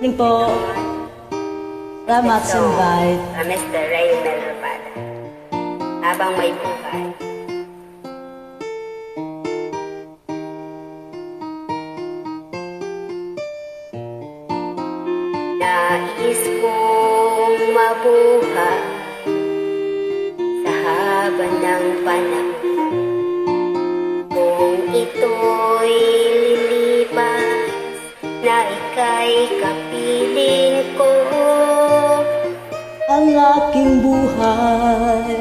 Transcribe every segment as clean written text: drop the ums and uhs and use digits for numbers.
Morning po. Salamat sa invite. Mr. Raymel Rapada. Habang may buhay. Nais kong mabuhay sa haba ng panahon. Kung ito'y lilipas, na ika'y kapiling ko. Ang aking buhay,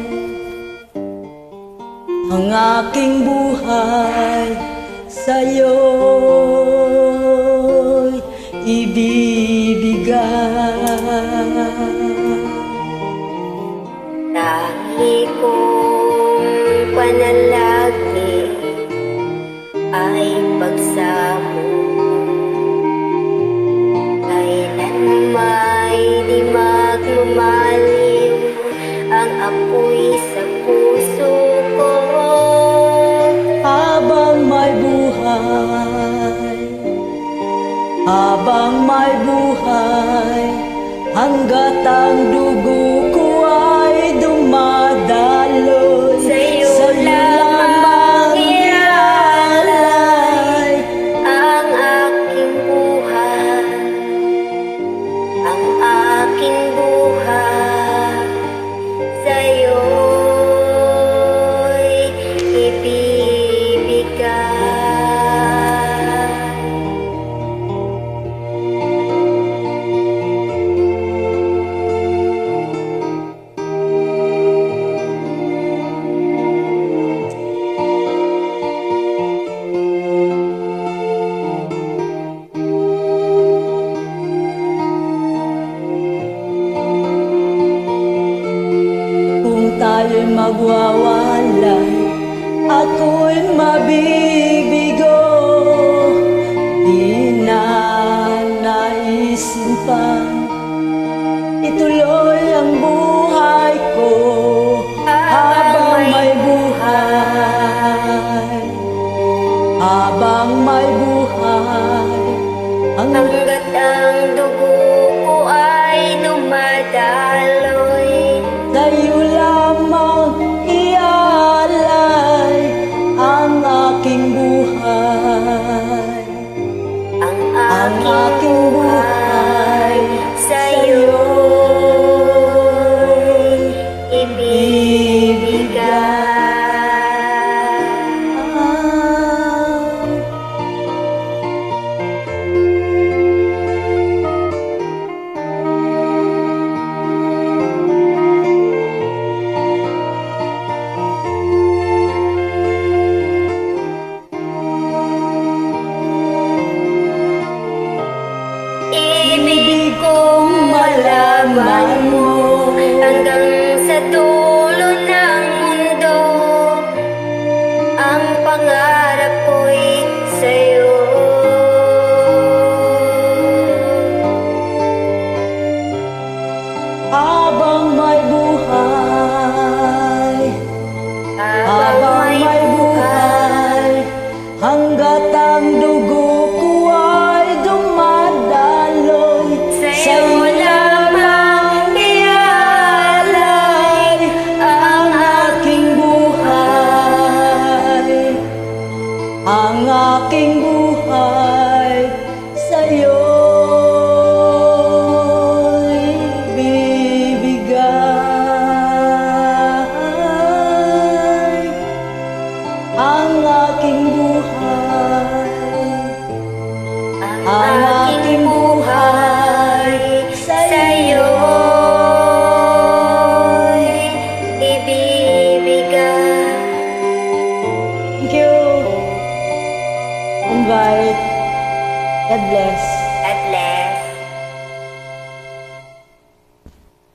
ang aking buhay, sa'yo'y ibibigay. Tangi kong panalangin ay pagsamo. Kailan may di magmamaliw ang apoy sa puso ko. Habang may buhay, habang may buhay, hanggat ang dugo ko ay dumadaloy, Sa'yo lamang ialay ang aking buhay, ang aking buhay. Sa'yo'y ibibigay. Tayo'y magwawalay, ako'y mabibigo. Di na naisin pa ituloy ang buhay ko. Habang may buhay, habang may buhay, Hanggat ang dugo ko ay dumadaloy, sa'yo lamang ialay ang aking buhay, ang ang aking aking buhay. sa'yo'y ibibigay. Ibig kong malaman mo hanggang sa dulo ng mundo. Ang pangarap ko'y sa'yo. Habang may buhay, habang may buhay, hanggat ang dugo ko ay dumadaloy, Sa'yo lamang ialay ang aking buhay, ang aking buhay, sa'yo'y bibigay. Ang aking buhay, ang aking buhay, sa'yo'y ibibigay. Thank you. Invite. God bless.